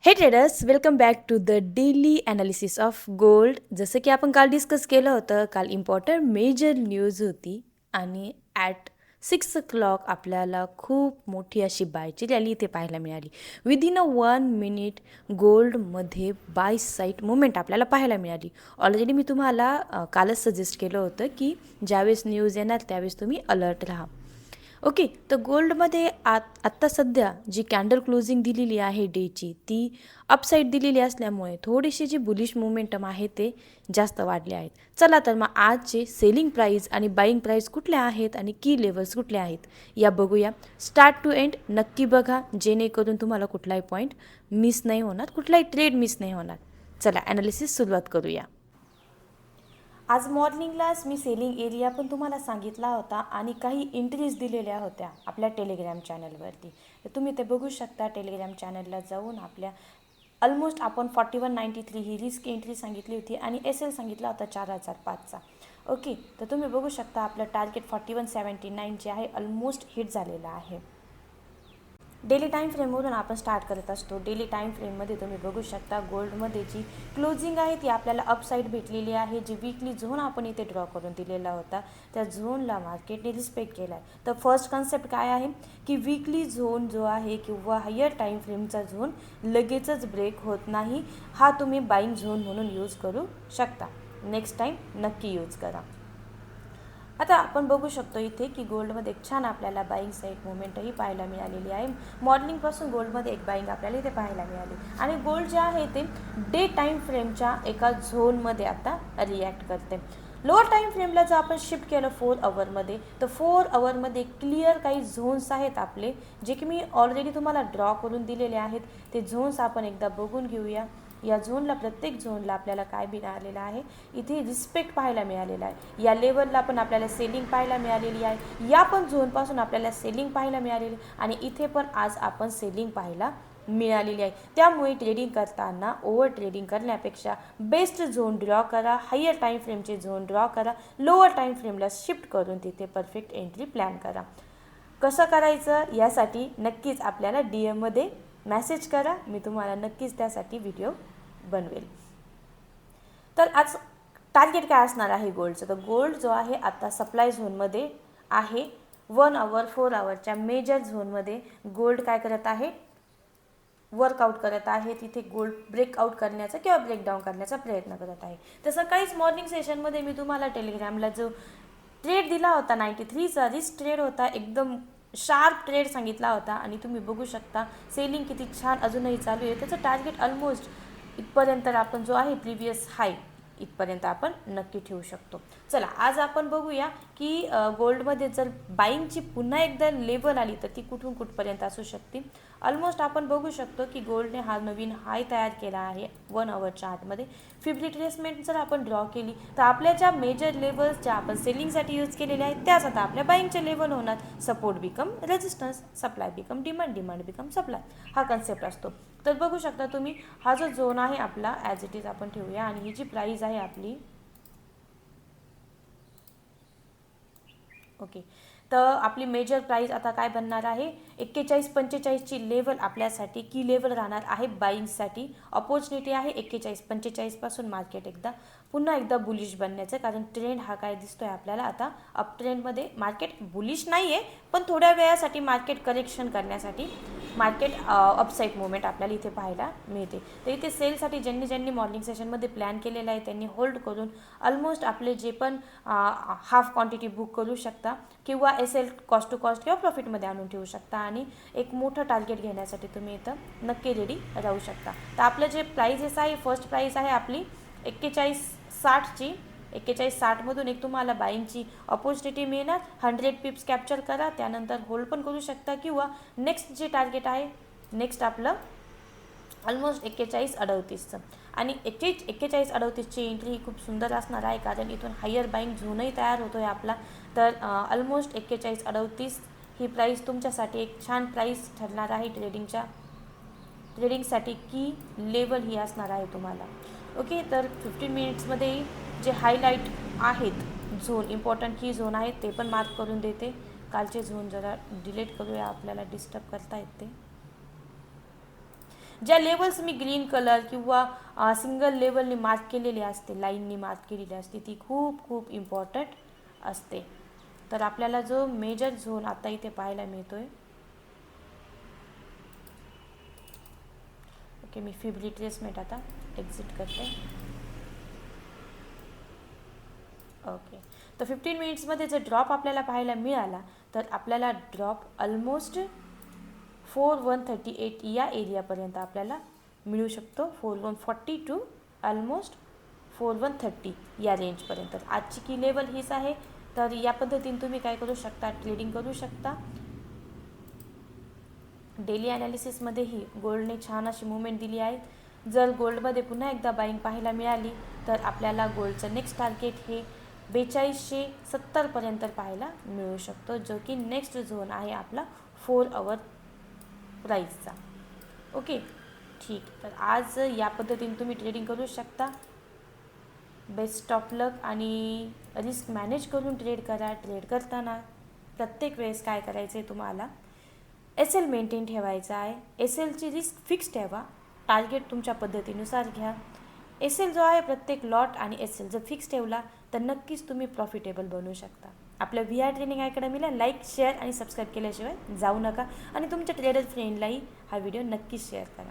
हे traders, welcome back to the daily analysis of gold. जसं की आपण काल डिस्कस केलं होतं, काल इम्पॉर्टंट मेजर न्यूज होती आणि ॲट 6 o'clock आपल्याला खूप मोठी अशी बायची रॅली इथे पाहायला मिळाली. विदिन 1 minute गोल्डमध्ये बाय साईड मुवमेंट आपल्याला पाहायला मिळाली. ऑलरेडी मी तुम्हाला कालच सजेस्ट केलं होतं की ज्यावेळेस न्यूज येणार त्यावेळेस तुम्ही अलर्ट राहा. ओके, तर गोल्डमध्ये आत्ता सध्या जी कॅन्डल क्लोजिंग दिलेली आहे डेची, ती अपसाईड दिलेली असल्यामुळे थोडीशी जी बुलिश मोमेंटम आहे ते जास्त वाढले आहेत. चला तर मग आजचे सेलिंग प्राईस आणि बाईंग प्राईस कुठल्या आहेत आणि की लेवल्स कुठल्या आहेत या बघूया. स्टार्ट टू एंड नक्की बघा, जेणेकरून तुम्हाला कुठलाही पॉईंट मिस नाही होणार, कुठलाही ट्रेड मिस नाही होणार. चला ॲनालिसिस सुरुवात करूया. आज मॉर्निंगलाच मी सेलिंग एरिया पण तुम्हाला सांगितला होता आणि काही एंट्रीज दिलेल्या होत्या आपल्या टेलिग्राम चॅनलवरती. तर तुम्ही ते बघू शकता. टेलिग्राम चॅनलला जाऊन आपल्या ऑलमोस्ट आपण 4193 ही रिस्क एंट्री सांगितली होती आणि एल सांगितला होता 4005चा. ओके, तर तुम्ही बघू शकता आपलं टार्गेट 4179 जे आहे ऑलमोस्ट हिट झालेलं आहे. डेली टाईम फ्रेमवरून आपण स्टार्ट करत असतो. डेली टाईम फ्रेममध्ये तुम्ही बघू शकता गोल्डमध्ये जी क्लोजिंग आहे ती आपल्याला अपसाईड भेटलेली आहे. जी वीकली झोन आपण इथे ड्रॉ करून दिलेला होता त्या झोनला मार्केटने रिस्पेक्ट केला आहे. तर फर्स्ट कन्सेप्ट काय आहे की वीकली झोन जो आहे किंवा हायर टाईम फ्रेमचा झोन लगेचच ब्रेक होत नाही. हा तुम्ही बाईंग झोन म्हणून यूज करू शकता. नेक्स्ट टाईम नक्की यूज करा. आता आपण बघू शकतो इथे की गोल्डमध्ये एक छान आपल्याला बाईंग साईड मुवमेंटही पाहायला मिळालेली आहे. मॉर्निंगपासून गोल्डमध्ये एक बाईंग आपल्याला इथे पाहायला मिळाली आणि गोल्ड जे आहे ते डे टाईम फ्रेमच्या एका झोनमध्ये आता रिॲक्ट करते. लोअर टाईम फ्रेमला जर आपण शिफ्ट केलं 4 अवरमध्ये, तर 4 अवरमध्ये क्लिअर काही झोन्स आहेत आपले, जे की मी ऑलरेडी तुम्हाला ड्रॉ करून दिलेले आहेत. ते झोन्स आपण एकदा बघून घेऊया. या झोनला, प्रत्येक झोनला आपल्याला काय मिळालेलं आहे, इथे रिस्पेक्ट पाहायला मिळालेला आहे. या लेवलला पण आपल्याला सेलिंग पाहायला मिळालेली आहे. या पण झोनपासून आपल्याला सेलिंग पाहायला मिळालेली आणि इथे पण आज आपण सेलिंग पाहायला मिळालेली आहे. त्यामुळे ट्रेडिंग करताना ओव्हर ट्रेडिंग करण्यापेक्षा बेस्ट झोन ड्रॉ करा, हायर टाईम फ्रेमचे झोन ड्रॉ करा, लोअर टाईम फ्रेमला शिफ्ट करून तिथे परफेक्ट एंट्री प्लॅन करा. कसं करायचं यासाठी नक्कीच आपल्याला DM मध्ये मेसेज करा. मी तुम्हाला नक्कीच त्यासाठी व्हिडिओ बनवेल. तर आज टार्गेट काय असणार आहे गोल्डचं? तर गोल्ड जो आहे आता सप्लाय झोनमध्ये आहे. 1 hour 4 hourच्या मेजर झोनमध्ये गोल्ड काय करत आहे, वर्कआउट करत आहे. तिथे गोल्ड ब्रेकआउट करण्याचा किंवा ब्रेकडाऊन करण्याचा प्रयत्न करत आहे. तर सकाळीच मॉर्निंग सेशनमध्ये मी तुम्हाला टेलिग्रामला जो ट्रेड दिला होता 93चा रिस्क ट्रेड होता, एकदम शार्प ट्रेड सांगितला होता आणि तुम्ही बघू शकता सेलिंग किती छान अजूनही चालू आहे. त्याचं टार्गेट ऑलमोस्ट इथपर्यंत आपण जो आहे प्रिव्हियस हाय इथपर्यंत आपण नक्की ठेवू शकतो. चला आज आपण बघूया की गोल्डमध्ये जर बाईंगची पुन्हा एकदा लेवल आली तर ती कुठून कुठपर्यंत असू शकते. ऑलमोस्ट आपण बघू शकतो की गोल्डने हा नवीन हाय तयार केला आहे 1 hour चार्टमध्ये. फिब रिट्रेसमेंट जर आपण ड्रॉ केली तर आपल्या ज्या मेजर लेवल्स ज्या आपण सेलिंगसाठी यूज केलेल्या आहेत त्याच आता आपल्या बाईंगचे लेवल होणार. Support become resistance, supply become demand, demand become supply, हा कन्सेप्ट असतो. तर बघू शकता तुम्ही हा जो झोन आहे आपला ॲज इट इज आपण ठेवूया आणि ही जी प्राईस आहे आपली, ओके, तर आपली मेजर प्राईस आता काय बनणार आहे, 41-45ची लेवल आपल्यासाठी की लेवल राहणार आहे बाईंगसाठी. ऑपॉर्च्युनिटी आहे 41-45पासून मार्केट पुन्हा एकदा बुलिश बनण्याचं, कारण ट्रेंड हा काय दिसतोय आपल्याला आता अप ट्रेंडमध्ये. मार्केट बुलिश नाही आहे पण थोड्या वेळासाठी मार्केट करेक्शन करण्यासाठी मार्केट अपसाईड मुवमेंट आपल्याला इथे पाहायला मिळते. तर इथे सेलसाठी ज्यांनी मॉर्निंग सेशनमध्ये प्लॅन केलेला आहे त्यांनी होल्ड करून ऑलमोस्ट आपले जे पण हाफ क्वांटिटी बुक करू शकता किंवा SL कॉस्ट टू कॉस्ट किंवा प्रॉफिटमध्ये आणून ठेवू शकता आणि एक मोठं टार्गेट घेण्यासाठी तुम्ही इथं नक्की रेडी राहू शकता. तर आपलं जे प्राईजेस आहे, फर्स्ट प्राईस आहे आपली 41.60ची. 41.60मधून एक तुम्हाला बाईंगची अपॉर्च्युनिटी मिळणार. 100 पिप्स कॅप्चर करा, त्यानंतर होल्ड पण करू शकता किंवा नेक्स्ट जे टार्गेट आहे नेक्स्ट आपलं ऑलमोस्ट 41.38चं आणि 41.38ची एंट्री ही खूप सुंदर असणार आहे, कारण इथून हायर बाईंग झोनही तयार होतो आहे आपला. तर ऑलमोस्ट 41.38 ही प्राईस तुमच्यासाठी एक छान प्राईस ठरणार आहे. ट्रेडिंगसाठी की लेवल ही असणार आहे तुम्हाला. ओके, तर 15 मिनिट्समध्ये जे हायलाईट आहेत झोन, इम्पॉर्टंट की झोन आहेत ते पण मार्क करून देते. कालचे झोन जरा डिलीट करूया, आपल्याला डिस्टर्ब करता येते. ज्या लेवल्स मी ग्रीन कलर किंवा सिंगल लेवलनी मार्क केलेली असते, लाईननी मार्क केलेली असते, ती खूप खूप इम्पॉर्टंट असते. तर आपल्याला जो मेजर झोन आता इथे पाहायला मिळतोय, ओके, मी फिब रिट्रेसमेंट आता एक्झिट करते. ओके, तर 15 मिनिट्समध्ये जर ड्रॉप आपल्याला पाहायला मिळाला तर आपल्याला ड्रॉप ऑलमोस्ट 4138 या एरियापर्यंत आपल्याला मिळू शकतो. 4140 टू ऑलमोस्ट 4130 या रेंजपर्यंत. आजची की लेवल हीच आहे. तर या पद्धतीने तुम्ही काय करू शकता, ट्रेडिंग करू शकता. डेली ॲनालिसिसमध्येही गोल्डने छान अशी मुवमेंट दिली आहे. जर गोल्डमध्ये पुन्हा एकदा बाईंग पाहायला मिळाली तर आपल्याला गोल्डचं नेक्स्ट टार्गेट हे 4270पर्यंत पाहायला मिळू शकतो, जो की नेक्स्ट झोन आहे आपला 4 आवर प्राईसचा. ओके, ठीक. तर आज या पद्धतीने तुम्ही ट्रेडिंग करू शकता. बेस्ट स्टॉप लक आणि रिस्क मॅनेज करून ट्रेड करा. ट्रेड करताना प्रत्येक वेळेस काय करायचं आहे तुम्हाला, SL मेंटेन ठेवायचा आहे. SLची रिस्क फिक्स ठेवा, टार्गेट तुमच्या पद्धतीनुसार घ्या. SL जो आहे प्रत्येक लॉट आणि SL जर फिक्स ठेवला तर नक्कीच तुम्ही प्रॉफिटेबल बनवू शकता. आपल्या VR ट्रेनिंग अकॅडमीला लाईक, शेअर आणि सबस्क्राईब केल्याशिवाय जाऊ नका आणि तुमच्या ट्रेडर फ्रेंडलाही हा व्हिडिओ नक्कीच शेअर करा.